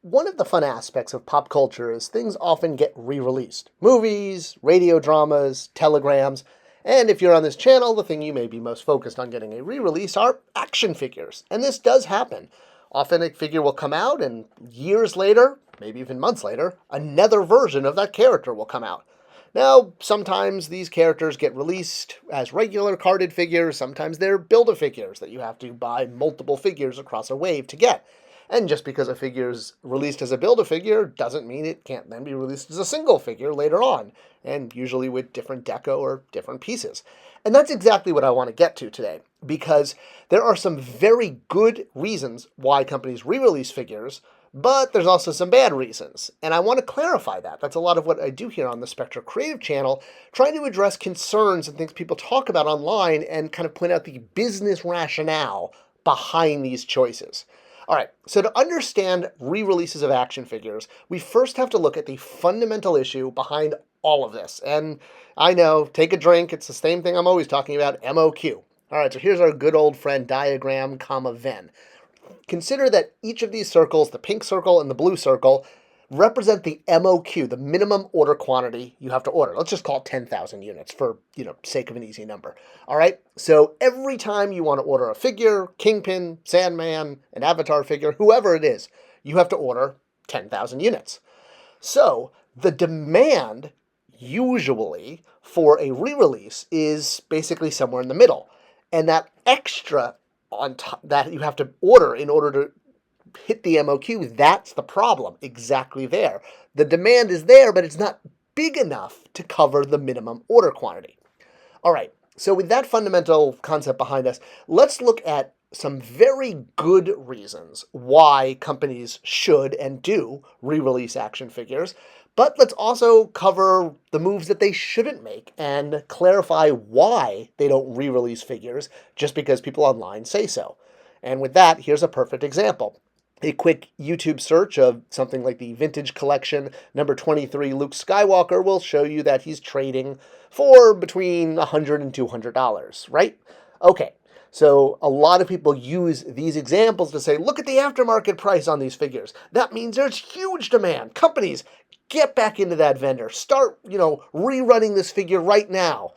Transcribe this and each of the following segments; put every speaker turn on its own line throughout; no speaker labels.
One of the fun aspects of pop culture is things often get re-released. Movies, radio dramas, telegrams, and if you're on this channel, the thing you may be most focused on getting a re-release are action figures. And this does happen. Often a figure will come out and years later, maybe even months later, another version of that character will come out. Now, sometimes these characters get released as regular carded figures, sometimes they're Build-A-Figures that you have to buy multiple figures across a wave to get. And just because a figure is released as a Build-A-Figure doesn't mean it can't then be released as a single figure later on, and usually with different deco or different pieces. And that's exactly what I want to get to today, because there are some very good reasons why companies re-release figures, but there's also some bad reasons. And I want to clarify that. That's a lot of what I do here on the Spector Creative channel, trying to address concerns and things people talk about online and kind of point out the business rationale behind these choices. All right, so to understand re-releases of action figures, we first have to look at the fundamental issue behind all of this. And I know, take a drink, it's the same thing I'm always talking about, MOQ. All right, so here's our good old friend diagram, Venn. Consider that each of these circles, the pink circle and the blue circle, represent the MOQ, the minimum order quantity you have to order. Let's just call it 10,000 units for, sake of an easy number. All right, so every time you want to order a figure, Kingpin, Sandman, an Avatar figure, whoever it is, you have to order 10,000 units. So the demand usually for a re-release is basically somewhere in the middle. And that extra on top that you have to order in order to hit the MOQ, that's the problem exactly there. The demand is there, but it's not big enough to cover the minimum order quantity. All right, so with that fundamental concept behind us, let's look at some very good reasons why companies should and do re-release action figures, but let's also cover the moves that they shouldn't make and clarify why they don't re-release figures just because people online say so. And with that, here's a perfect example. A quick YouTube search of something like the Vintage Collection number 23 Luke Skywalker will show you that he's trading for between $100 and $200, right? Okay, so a lot of people use these examples to say, look at the aftermarket price on these figures. That means there's huge demand. Companies, get back into that vendor. Start, rerunning this figure right now.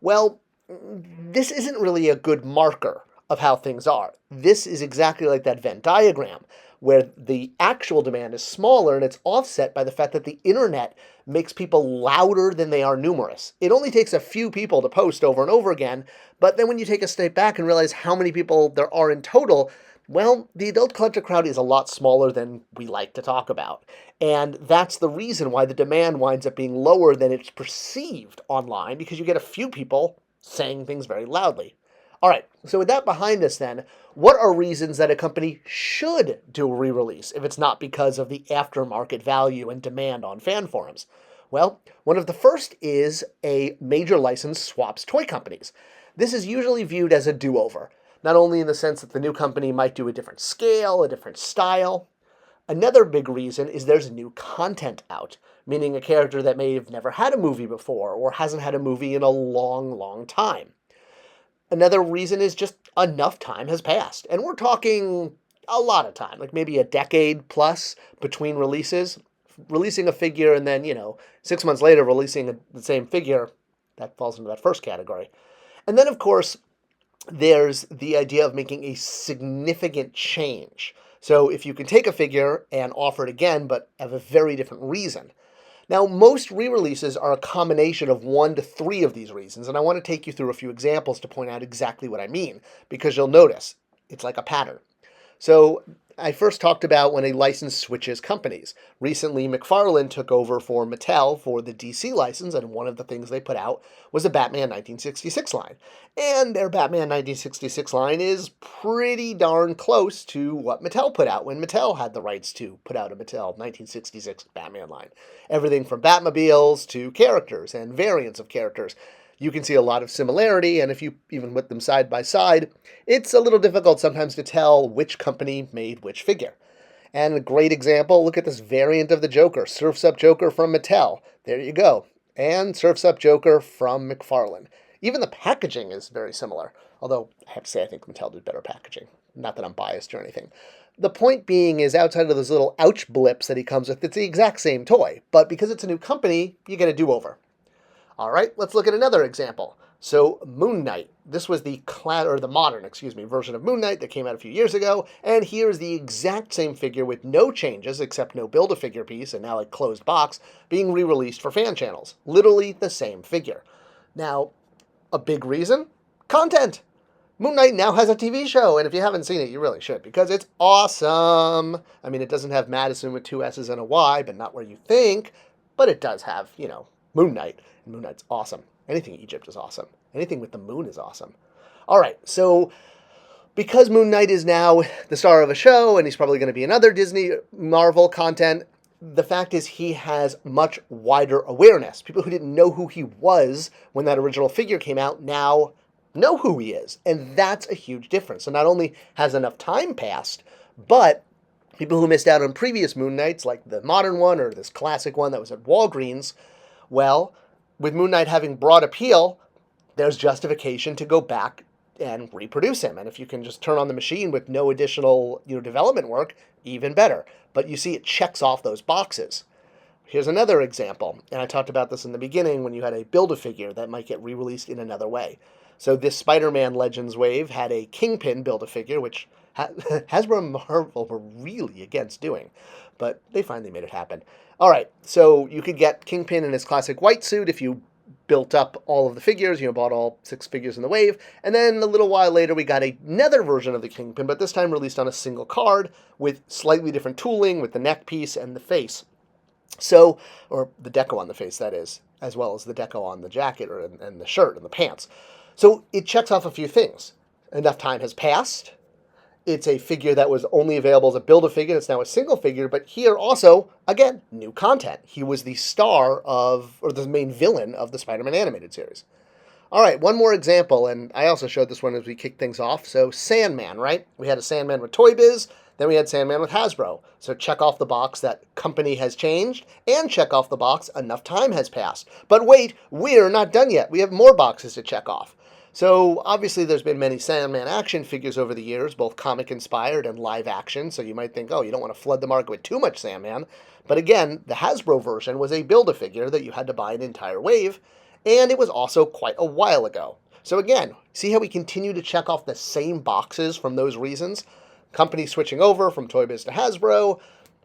Well, this isn't really a good marker of how things are. This is exactly like that Venn diagram, where the actual demand is smaller and it's offset by the fact that the internet makes people louder than they are numerous. It only takes a few people to post over and over again, but then when you take a step back and realize how many people there are in total, well, the adult collector crowd is a lot smaller than we like to talk about. And that's the reason why the demand winds up being lower than it's perceived online, because you get a few people saying things very loudly. All right, so with that behind us then, what are reasons that a company should do a re-release if it's not because of the aftermarket value and demand on fan forums? Well, one of the first is a major license swaps toy companies. This is usually viewed as a do-over, not only in the sense that the new company might do a different scale, a different style. Another big reason is there's new content out, meaning a character that may have never had a movie before or hasn't had a movie in a long, long time. Another reason is just enough time has passed. And we're talking a lot of time, like maybe a decade plus between releases. Releasing a figure and then, 6 months later releasing the same figure, that falls into that first category. And then, of course, there's the idea of making a significant change. So if you can take a figure and offer it again, but have a very different reason. Now, most re-releases are a combination of 1 to 3 of these reasons, and I want to take you through a few examples to point out exactly what I mean, because you'll notice it's like a pattern. So I first talked about when a license switches companies. Recently, McFarlane took over for Mattel for the DC license, and one of the things they put out was a Batman 1966 line. And their Batman 1966 line is pretty darn close to what Mattel put out when Mattel had the rights to put out a Mattel 1966 Batman line. Everything from Batmobiles to characters and variants of characters. You can see a lot of similarity, and if you even put them side by side, it's a little difficult sometimes to tell which company made which figure. And a great example, look at this variant of the Joker, Surf's Up Joker from Mattel. There you go. And Surf's Up Joker from McFarlane. Even the packaging is very similar, although I have to say I think Mattel did better packaging. Not that I'm biased or anything. The point being is, outside of those little ouch blips that he comes with, it's the exact same toy. But because it's a new company, you get a do-over. All right, let's look at another example. So Moon Knight. This was the modern version of Moon Knight that came out a few years ago. And here's the exact same figure with no changes, except no Build-A-Figure piece and now a closed box, being re-released for fan channels. Literally the same figure. Now, a big reason? Content. Moon Knight now has a TV show, and if you haven't seen it, you really should, because it's awesome. I mean, it doesn't have Madison with 2 S's and a Y, but not where you think, but it does have, Moon Knight, and Moon Knight's awesome. Anything Egypt is awesome. Anything with the moon is awesome. All right, so because Moon Knight is now the star of a show, and he's probably going to be in other Disney Marvel content, the fact is he has much wider awareness. People who didn't know who he was when that original figure came out now know who he is, and that's a huge difference. So not only has enough time passed, but people who missed out on previous Moon Knights, like the modern one or this classic one that was at Walgreens, well, with Moon Knight having broad appeal, there's justification to go back and reproduce him. And if you can just turn on the machine with no additional development work, even better. But you see, it checks off those boxes. Here's another example, and I talked about this in the beginning when you had a Build-A-Figure that might get re-released in another way. So this Spider-Man Legends wave had a Kingpin Build-A-Figure, which Hasbro and Marvel were really against doing, but they finally made it happen. All right, so you could get Kingpin in his classic white suit if you built up all of the figures, bought all 6 figures in the wave, and then a little while later we got another version of the Kingpin, but this time released on a single card with slightly different tooling with the neck piece and the face. So, or the deco on the face, that is, as well as the deco on the jacket and the shirt and the pants. So it checks off a few things. Enough time has passed. It's a figure that was only available as a Build-A-Figure. It's now a single figure, but here also, again, new content. He was the star of, or the main villain of the Spider-Man animated series. All right, one more example, and I also showed this one as we kicked things off. So Sandman, right? We had a Sandman with Toy Biz, then we had Sandman with Hasbro. So check off the box that company has changed, and check off the box enough time has passed. But wait, we're not done yet. We have more boxes to check off. So obviously there's been many Sandman action figures over the years, both comic-inspired and live action, so you might think, oh, you don't want to flood the market with too much Sandman. But again, the Hasbro version was a Build-A-Figure that you had to buy an entire wave, and it was also quite a while ago. So again, see how we continue to check off the same boxes from those reasons? Companies switching over from Toy Biz to Hasbro,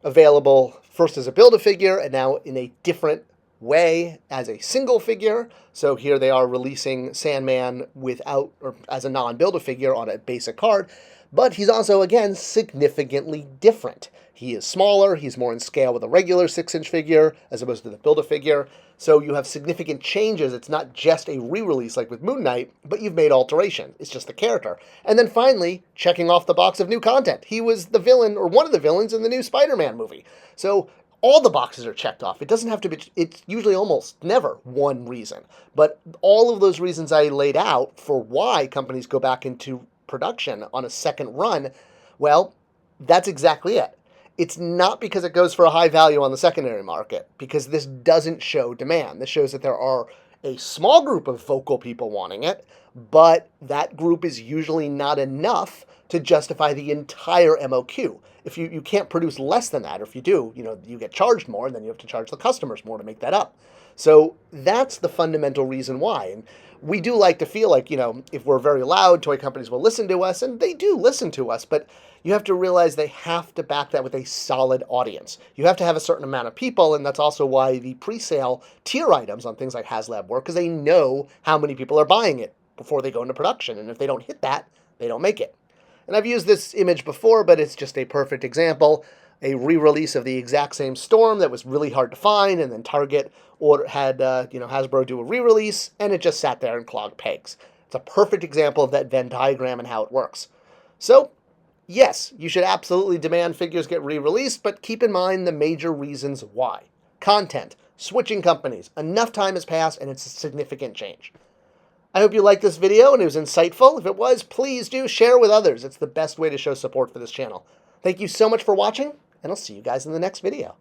available first as a Build-A-Figure, and now in a different way as a single figure. So here they are releasing Sandman without, or as a non-Build-A-Figure on a basic card, but he's also, again, significantly different. He is smaller, he's more in scale with a regular 6-inch figure as opposed to the Build-A-Figure. So you have significant changes. It's not just a re-release like with Moon Knight, but you've made alteration. It's just the character. And then finally, checking off the box of new content. He was the villain, or one of the villains, in the new Spider-Man movie. So all the boxes are checked off. It doesn't have to be, it's usually almost never one reason. But all of those reasons I laid out for why companies go back into production on a second run, well, that's exactly it. It's not because it goes for a high value on the secondary market, because this doesn't show demand. This shows that there are a small group of vocal people wanting it, but that group is usually not enough to justify the entire MOQ. If you can't produce less than that, or if you do, you get charged more, and then you have to charge the customers more to make that up. So that's the fundamental reason why. And we do like to feel like, if we're very loud, toy companies will listen to us, and they do listen to us, but you have to realize they have to back that with a solid audience. You have to have a certain amount of people, and that's also why the pre-sale tier items on things like HasLab work, because they know how many people are buying it before they go into production, and if they don't hit that, they don't make it. And I've used this image before, but it's just a perfect example. A re-release of the exact same Storm that was really hard to find, and then Target had Hasbro do a re-release, and it just sat there and clogged pegs. It's a perfect example of that Venn diagram and how it works. So, yes, you should absolutely demand figures get re-released, but keep in mind the major reasons why. Content, switching companies, enough time has passed, and it's a significant change. I hope you liked this video and it was insightful. If it was, please do share with others. It's the best way to show support for this channel. Thank you so much for watching, and I'll see you guys in the next video.